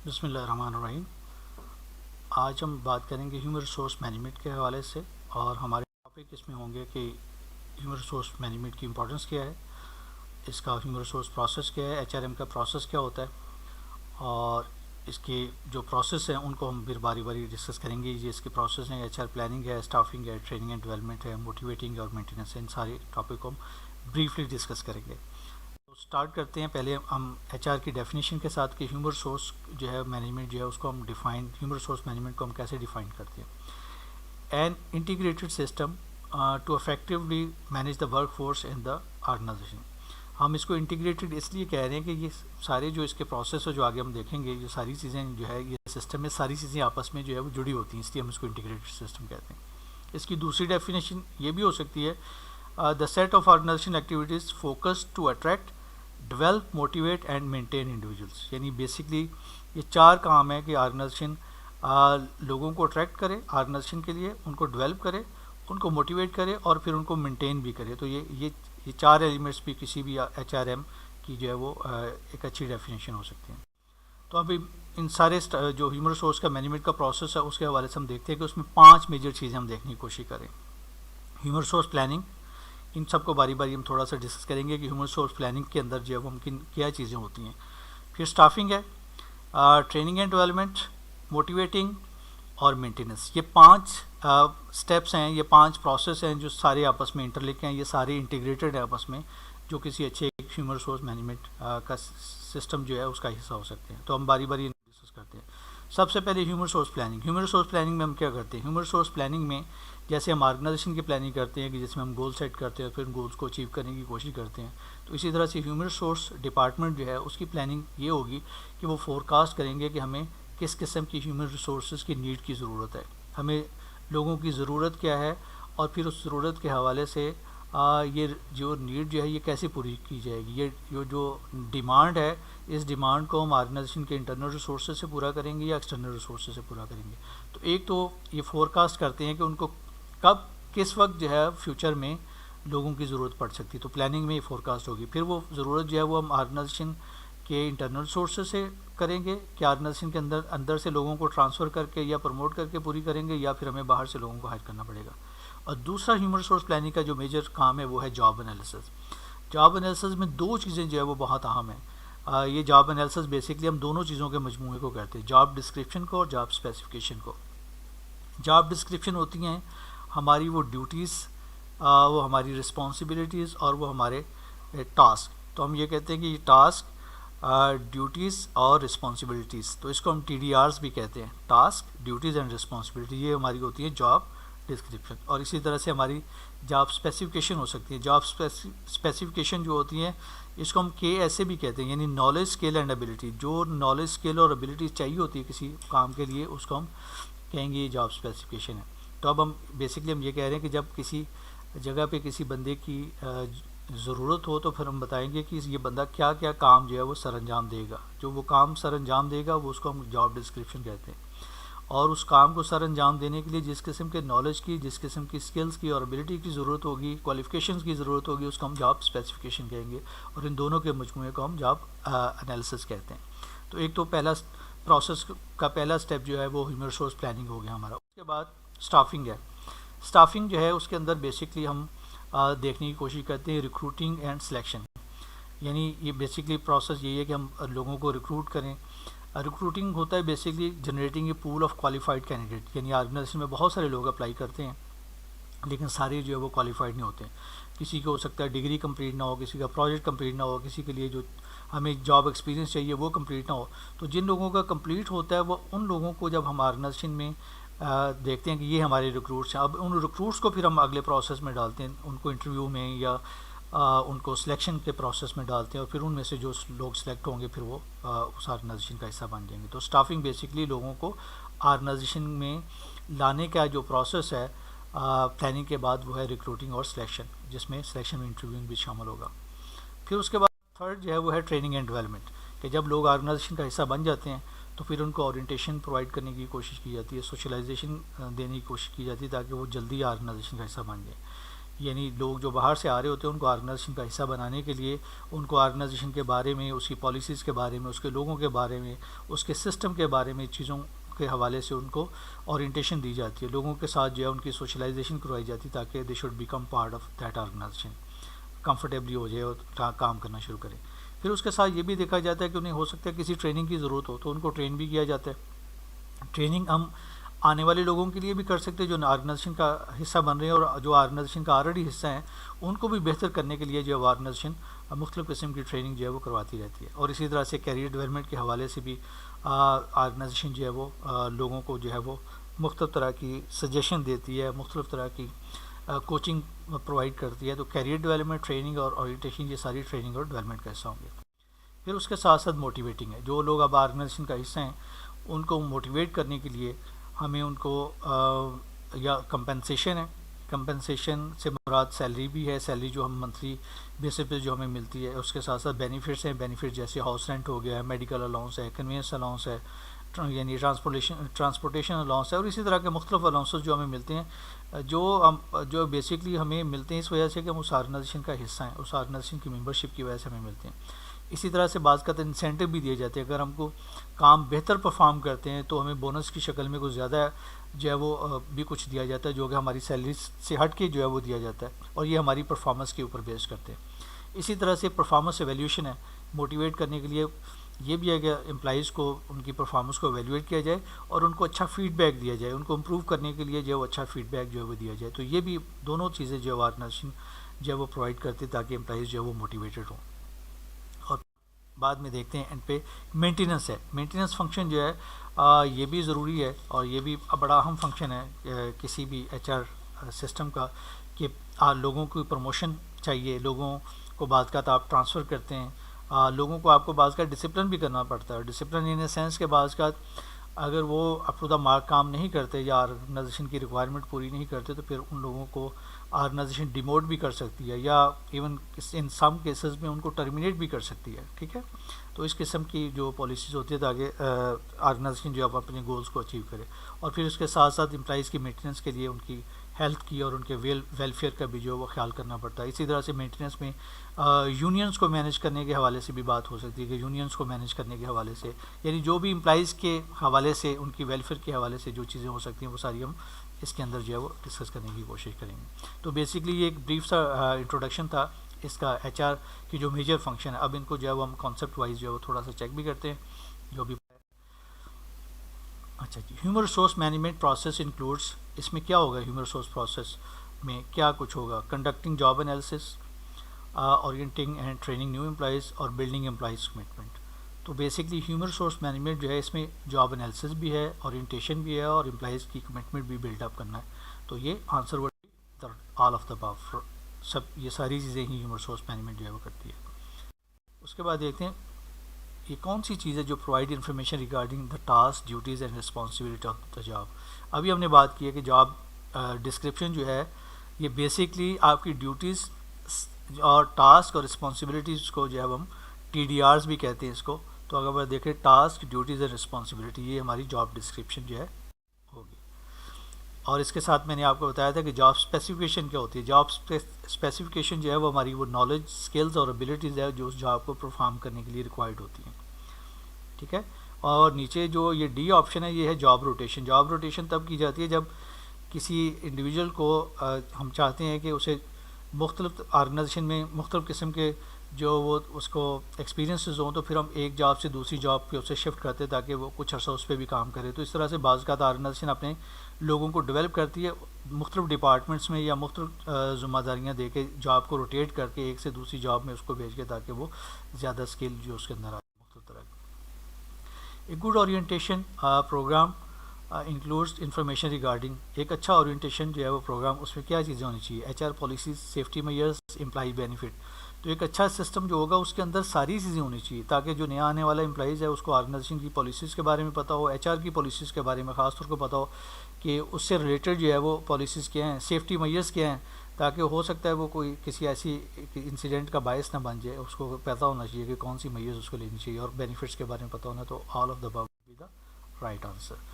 بسم اللہ الرحمن الرحیم۔ آج ہم بات کریں گے ہیومن ریسورس مینجمنٹ کے حوالے سے، اور ہمارے ٹاپک اس میں ہوں گے کہ ہیومن ریسورس مینجمنٹ کی امپورٹنس کیا ہے، اس کا ہیومن ریسورس پروسیس کیا ہے، HRM کا پروسیس کیا ہوتا ہے، اور اس کے جو پروسیس ہیں ان کو ہم پھر باری باری ڈسکس کریں گے۔ یہ اس کے پروسیس ہیں، HR پلاننگ ہے، اسٹافنگ ہے، ٹریننگ اینڈ ڈیولپمنٹ ہے، موٹیویٹنگ اور مینٹیننس ہے۔ ان سارے ٹاپک کو ہم بریفلی ڈسکس کریں گے۔ تو سٹارٹ کرتے ہیں پہلے ہم HR کی ڈیفینیشن کے ساتھ کہ ہیومن ریسورس جو ہے مینجمنٹ جو ہے اس کو ہم ہیومن ریسورس مینجمنٹ کو ہم کیسے ڈیفائن کرتے ہیں۔ An integrated system to effectively manage the workforce in the organization. ہم اس کو انٹیگریٹڈ اس لیے کہہ رہے ہیں کہ یہ سارے جو اس کے پروسیس ہے جو آگے ہم دیکھیں گے، یہ ساری چیزیں جو ہے یہ سسٹم میں ساری چیزیں آپس میں جو ہے وہ جڑی ہوتی ہیں، اس لیے ہم اس کو انٹیگریٹڈ سسٹم کہتے ہیں۔ اس کی دوسری ڈیفینیشن یہ بھی ہو سکتی ہے the set of organization activities focus to attract develop motivate and maintain individuals. یعنی بیسکلی یہ چار کام ہے کہ آرگنائزیشن لوگوں کو اٹریکٹ کرے آرگنائزیشن کے لیے، ان کو ڈیولپ کرے، ان کو موٹیویٹ کرے اور پھر ان کو مینٹین بھی کرے۔ تو یہ چار ایلیمنٹس بھی کسی بھی HRM کی جو ہے وہ ایک اچھی ڈیفینیشن ہو سکتی ہیں۔ تو ابھی ان سارے جو ہیومن ریسورس کا مینجمنٹ کا پروسیس ہے اس کے حوالے سے ہم دیکھتے ہیں کہ اس میں 5 میجر چیزیں ہم دیکھنے کی کوشش کریں۔ ہیومن ریسورس پلاننگ، ان سب کو باری باری ہم تھوڑا سا ڈسکس کریں گے کہ ہیومن ریسورس پلاننگ کے اندر جو ہے وہ ممکن کیا چیزیں ہوتی ہیں۔ پھر اسٹافنگ ہے، ٹریننگ اینڈ ڈیولپمنٹ، موٹیویٹنگ اور مینٹیننس۔ یہ 5 سٹیپس ہیں، یہ 5 پروسیس ہیں جو سارے آپس میں انٹرلک ہیں، یہ سارے انٹیگریٹڈ ہیں آپس میں، جو کسی اچھے ہیومن ریسورس مینجمنٹ کا سسٹم جو ہے اس کا حصہ ہو سکتے ہیں۔ تو ہم باری باری ڈسکس کرتے ہیں۔ سب سے پہلے human resource planning. Human resource planning میں ہم کیا کرتے ہیں؟ ہیومن ریسورس پلاننگ میں جیسے ہم آرگنائزیشن کی پلاننگ کرتے ہیں کہ جس میں ہم گول سیٹ کرتے ہیں، پھر ان گولس کو اچیو کرنے کی کوشش کرتے ہیں، تو اسی طرح سے ہیومن ریسورس ڈپارٹمنٹ جو ہے اس کی پلاننگ یہ ہوگی کہ وہ فور کاسٹ کریں گے کہ ہمیں کس قسم کی ہیومن ریسورسز کی نیڈ کی ضرورت ہے، ہمیں لوگوں کی ضرورت کیا ہے، اور پھر اس ضرورت کے حوالے سے یہ جو نیڈ جو ہے یہ کیسے پوری کی جائے گی۔ یہ جو ڈیمانڈ ہے، اس ڈیمانڈ کو ہم آرگنائزیشن کے انٹرنل ریسورسز سے پورا کریں گے یا ایکسٹرنل ریسورسز سے پورا کریں گے۔ تو ایک تو یہ فور کاسٹ کرتے ہیں کہ ان کو کب کس وقت جو ہے فیوچر میں لوگوں کی ضرورت پڑ سکتی ہے، تو پلاننگ میں یہ فور کاسٹ ہوگی۔ پھر وہ ضرورت جو ہے وہ ہم آرگنائزیشن کے انٹرنل سورسز سے کریں گے کہ آرگنائزیشن کے اندر سے لوگوں کو ٹرانسفر کر کے یا پروموٹ کر کے پوری کریں گے، یا پھر ہمیں باہر سے لوگوں کو ہائر کرنا پڑے گا۔ اور دوسرا ہیومن ریسورس پلاننگ کا جو میجر کام ہے وہ ہے جاب انالیسس۔ جاب انالیسس میں 2 چیزیں جو ہے وہ بہت اہم ہیں۔ یہ جاب انالیسس بیسکلی ہم دونوں چیزوں کے مجموعے کو کہتے ہیں، جاب ڈسکرپشن کو اور جاب اسپیسیفکیشن کو۔ جاب ڈسکرپشن ہوتی ہیں ہماری وہ ڈیوٹیز، وہ ہماری رسپانسبلٹیز اور وہ ہمارے ٹاسک۔ تو ہم یہ کہتے ہیں کہ یہ ٹاسک، ڈیوٹیز اور رسپانسبلٹیز، تو اس کو ہم TDRs بھی کہتے ہیں، ٹاسک ڈیوٹیز اینڈ رسپانسبلٹی، یہ ہماری ہوتی ہے جاب ڈسکرپشن۔ اور اسی طرح سے ہماری جاب اسپیسیفکیشن ہو سکتی ہے۔ جاب اسپیسیفکیشن جو ہوتی ہیں اس کو ہم KSA بھی کہتے ہیں، یعنی نالج اسکل اینڈ ایبلٹی۔ جو نالج اسکل اور ایبلٹی چاہیے ہوتی ہے کسی کام کے لیے اس کو ہم کہیں گے یہ جاب اسپیسیفکیشن ہے۔ تو اب ہم بیسکلی ہم یہ کہہ رہے ہیں کہ جب کسی جگہ پہ کسی بندے کی ضرورت ہو تو پھر ہم بتائیں گے کہ یہ بندہ کیا کیا کام جو ہے وہ سر انجام دے گا۔ جو وہ کام سر انجام دے گا وہ اس کو ہم جاب ڈسکرپشن کہتے ہیں، اور اس کام کو سر انجام دینے کے لیے جس قسم کے نالج کی، جس قسم کی اسکلز کی اور ایبلٹی کی ضرورت ہوگی، کوالیفیکیشنز کی ضرورت ہوگی، اس کو ہم جاب اسپیسیفکیشن کہیں گے، اور ان دونوں کے مجموعے کو ہم جاب انالیسس کہتے ہیں۔ تو ایک تو پہلا پروسیس کا پہلا سٹیپ جو ہے وہ ہیومن ریسورس پلاننگ ہو گیا ہمارا۔ اس کے بعد اسٹافنگ ہے۔ اسٹافنگ جو ہے اس کے اندر بیسکلی ہم دیکھنے کی کوشش کرتے ہیں ریکروٹنگ اینڈ سلیکشن، یعنی یہ بیسکلی پروسیس یہی ہے کہ ہم لوگوں کو ریکروٹ کریں۔ ریکروٹنگ ہوتا ہے basically generating a pool of qualified candidate, یعنی آرگنائزیشن میں بہت سارے لوگ اپلائی کرتے ہیں لیکن سارے جو ہے وہ کوالیفائڈ نہیں ہوتے ہیں۔ کسی کو ہو سکتا ہے ڈگری کمپلیٹ نہ ہو، کسی کا پروجیکٹ کمپلیٹ نہ ہو، کسی کے لیے جو ہمیں جاب ایکسپیرینس چاہیے وہ کمپلیٹ نہ ہو۔ تو جن لوگوں کا کمپلیٹ ہوتا ہے وہ ان لوگوں کو جب ہم آرگنائزیشن میں دیکھتے ہیں کہ یہ ہمارے ریکروٹس ہیں، اب ان ریکروٹس کو پھر ہم اگلے پروسیس میں ڈالتے ہیں، ان کو انٹرویو میں یا ان کو سلیکشن کے پروسیس میں ڈالتے ہیں، اور پھر ان میں سے جو لوگ سلیکٹ ہوں گے پھر وہ اس آرگنائزیشن کا حصہ بن جائیں گے۔ تو اسٹافنگ بیسکلی لوگوں کو آرگنائزیشن میں لانے کا جو پروسیس ہے پلاننگ کے بعد وہ ہے ریکروٹنگ اور سلیکشن، جس میں سلیکشن میں انٹرویوئنگ بھی شامل ہوگا۔ پھر اس کے بعد تھرڈ جو ہے وہ ہے ٹریننگ اینڈ ڈیولپمنٹ، کہ جب لوگ آرگنائزیشن کا حصہ بن جاتے ہیں تو پھر ان کو اورینٹیشن پرووائڈ کرنے کی کوشش کی جاتی ہے، سوشلائزیشن دینے کی کوشش کی جاتی ہے تاکہ وہ جلدی آرگنائزیشن کا حصہ بن جائیں۔ یعنی لوگ جو باہر سے آ رہے ہوتے ہیں ان کو آرگنائزیشن کا حصہ بنانے کے لیے ان کو آرگنائزیشن کے بارے میں، اس کی پالیسیز کے بارے میں، اس کے لوگوں کے بارے میں، اس کے سسٹم کے بارے میں، چیزوں کے حوالے سے ان کو اورینٹیشن دی جاتی ہے، لوگوں کے ساتھ جو ہے ان کی سوشلائزیشن کروائی جاتی ہے تاکہ they should become part of that organization, comfortably ہو جائے اور کام کرنا شروع کریں۔ پھر اس کے ساتھ یہ بھی دیکھا جاتا ہے کہ انہیں ہو سکتا ہے کسی ٹریننگ کی ضرورت ہو تو ان کو ٹرین بھی کیا جاتا ہے۔ ٹریننگ ہم آنے والے لوگوں کے لیے بھی کر سکتے ہیں جو آرگنائزیشن کا حصہ بن رہے ہیں اور جو آرگنائزیشن کا آلریڈی حصہ ہیں ان کو بھی بہتر کرنے کے لیے جو آرگنائزیشن مختلف قسم کی ٹریننگ جو ہے وہ کرواتی رہتی ہے۔ اور اسی طرح سے کیریئر ڈیولپمنٹ کے حوالے سے بھی آرگنائزیشن جو ہے وہ لوگوں کو جو ہے وہ مختلف طرح کی سجیشن دیتی ہے، مختلف طرح کی کوچنگ پرووائڈ کرتی ہے۔ تو کیریئر ڈیولپمنٹ، ٹریننگ اور اورینٹیشن یہ ساری ٹریننگ اور ڈیولپمنٹ کا حصہ ہوں گے۔ پھر اس کے ساتھ ساتھ موٹیویٹنگ ہے، جو لوگ اب آرگنائزیشن کا حصہ ہیں ان کو موٹیویٹ کرنے کے لیے ہمیں ان کو یا کمپنسیشن ہے، کمپنسیشن سے مراد سیلری بھی ہے، سیلری جو ہم منتھلی بیسس پہ جو ہمیں ملتی ہے، اس کے ساتھ ساتھ بینیفٹس ہیں، بینیفٹ جیسے ہاؤس رینٹ ہو گیا ہے، میڈیکل الاؤنس ہے، کنوینس الاؤنس ہے، یعنی ٹرانسپورٹیشن الاؤنس ہے، اور اسی طرح کے مختلف الاؤنسز جو ہمیں ملتے ہیں جو بیسکلی ہمیں ملتے ہیں اس وجہ سے کہ ہم اس آرگنائزیشن کا حصہ ہیں، اس آرگنائزیشن کی ممبرشپ کی وجہ سے ہمیں ملتے ہیں۔ اسی طرح سے بعض کا انسینٹو بھی دیے جاتے ہیں، اگر ہم کو کام بہتر پرفارم کرتے ہیں تو ہمیں بونس کی شکل میں کچھ زیادہ جو ہے وہ بھی کچھ دیا جاتا ہے، جو کہ ہماری سیلری سے ہٹ کے جو ہے وہ دیا جاتا ہے، اور یہ ہماری پرفارمنس کے اوپر بیس کرتے ہیں۔ اسی طرح سے پرفارمنس ایویلیوشن ہے، موٹیویٹ کرنے کے لیے یہ بھی ہے کہ امپلائیز کو ان کی پرفارمنس کو ایویلیویٹ کیا جائے اور ان کو اچھا فیڈ بیک دیا جائے، ان کو امپروو کرنے کے لیے جو ہے وہ اچھا فیڈ بیک جو ہے وہ دیا جائے۔ تو یہ بھی دونوں چیزیں جو ہے آرگنائزیشن جو ہے وہ پرووائڈ کرتی ہے تاکہ امپلائیز جو ہے وہ موٹیویٹڈ ہوں۔ اور بعد میں دیکھتے ہیں اینڈ پہ مینٹیننس ہے، مینٹیننس فنکشن جو ہے یہ بھی ضروری ہے اور یہ بھی بڑا اہم فنکشن ہے کسی بھی ایچ آر سسٹم کا، کہ لوگوں کی پروموشن چاہیے، لوگوں کو بعض کا آپ ٹرانسفر کرتے ہیں، لوگوں کو آپ کو بعض کا ڈسپلن بھی کرنا پڑتا ہے، ڈسپلن ان اے سینس کہ بعض کا اگر وہ اپ ٹو دا مارک کام نہیں کرتے یا آرگنائزیشن کی ریکوائرمنٹ پوری نہیں کرتے تو پھر ان لوگوں کو آرگنائزیشن ڈیموٹ بھی کر سکتی ہے یا ایون ان سم کیسز میں ان کو ٹرمینیٹ بھی کر سکتی ہے، ٹھیک ہے۔ تو اس قسم کی جو پالیسیز ہوتی ہے تاکہ آرگنائزیشن جو ہے اپنے گولز کو اچیو کرے۔ اور پھر اس کے ساتھ ساتھ امپلائیز کی مینٹیننس کے لیے ان کی ہیلتھ کی اور ان کے ویلفیئر کا بھی جو ہے وہ خیال کرنا پڑتا ہے۔ اسی طرح سے مینٹیننس میں یونینس کو مینیج کرنے کے حوالے سے بھی بات ہو سکتی ہے کہ یونینس کو مینیج کرنے کے حوالے سے، یعنی جو بھی امپلائیز کے حوالے سے ان کی ویلفیئر کے حوالے سے جو چیزیں ہو سکتی ہیں وہ ساری ہم اس کے اندر جو ہے وہ ڈسکس کرنے کی کوشش کریں گے۔ تو بیسکلی یہ ایک بریف سا انٹروڈکشن تھا اس کا ایچ آر کی جو میجر فنکشن ہے۔ اب ان کو جو ہے وہ ہم کانسیپٹ وائز جو ہے وہ تھوڑا سا چیک بھی کرتے ہیں جو بھی۔ اچھا جی، human resource management process includes, اس میں کیا ہوگا؟ ہیومن ریسورس پروسیس میں کیا کچھ ہوگا؟ Conducting job analysis, orienting and training new employees اور بلڈنگ امپلائیز کمٹمنٹ۔ تو بیسکلی ہیومن ریسورس مینجمنٹ جو ہے اس میں جاب انالیسس بھی ہے، اورینٹیشن بھی ہے اور امپلائیز کی کمٹمنٹ بھی بلڈ اپ کرنا ہے۔ تو یہ answer word all of the above, سب یہ ساری چیزیں ہی ہیومن ریسورس مینجمنٹ جو ہے وہ کرتی ہے۔ اس کے بعد دیکھتے ہیں یہ کون سی چیز ہے جو provide information regarding the task, duties and responsibility of the job. ابھی ہم نے بات کی ہے کہ جاب ڈسکرپشن جو ہے یہ بیسکلی آپ کی ڈیوٹیز اور ٹاسک اور رسپانسبلٹیز کو جو ہے ہم ٹی ڈی آرز بھی کہتے ہیں اس کو۔ تو اگر آپ دیکھیں ٹاسک، ڈیوٹیز اینڈ رسپانسبلٹی، یہ ہماری جاب ڈسکرپشن جو ہے ہوگی۔ اور اس کے ساتھ میں نے آپ کو بتایا تھا کہ جاب اسپیسیفکیشن کیا ہوتی ہے۔ جاب اسپیسیفکیشن جو ہے وہ ہماری وہ نالج، اسکلز اور ابیلٹیز ہے جو اس جاب کو پرفارم کرنے کے لیے ریکوائرڈ ہوتی ہیں، ٹھیک ہے۔ اور نیچے جو یہ ڈی آپشن ہے یہ ہے جاب روٹیشن۔ جاب روٹیشن تب کی جاتی ہے جب کسی انڈیویجول کو ہم چاہتے ہیں کہ اسے مختلف آرگنائزیشن میں مختلف قسم کے جو وہ اس کو ایکسپیرینسز ہوں تو پھر ہم ایک جاب سے دوسری جاب پہ اسے شفٹ کرتے ہیں تاکہ وہ کچھ عرصہ اس پہ بھی کام کرے۔ تو اس طرح سے بعض کا آرگنائزیشن اپنے لوگوں کو ڈیولپ کرتی ہے مختلف ڈپارٹمنٹس میں یا مختلف ذمہ داریاں دے کے جاب کو روٹیٹ کر کے ایک سے دوسری جاب میں اس کو بھیج کے تاکہ وہ زیادہ اسکل جو اس کے اندر آ مختلف طرح کی۔ ایک good orientation program includes information regarding, ایک اچھا اورینٹیشن جو ہے وہ پروگرام اس میں کیا چیزیں ہونی چاہیے؟ H R policies, safety measures, employee benefit. تو ایک اچھا سسٹم جو ہوگا اس کے اندر ساری چیزیں ہونی چاہیے تاکہ جو نیا آنے والا امپلائیز ہے اس کو آرگنائزیشن کی پالیسیز کے بارے میں پتہ ہو، ایچ آر کی پالیسیز کے بارے میں خاص طور کو پتہ ہو کہ اس سے ریلیٹڈ جو ہے وہ پالیسیز کیا ہیں، سیفٹی میئرز کیا ہیں، تاکہ ہو سکتا ہے وہ کوئی کسی ایسی انسیڈنٹ کا باعث نہ بن جائے، اس کو پتہ ہونا چاہیے کہ کون سی میئرز اس کو لینی چاہیے، اور بینیفٹس کے بارے میں پتہ ہونا۔ تو all of the above be the right answer.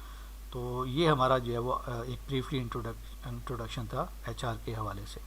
تو یہ ہمارا جو ہے وہ ایک بریفلی انٹروڈکشن تھا ایچ آر کے حوالے سے۔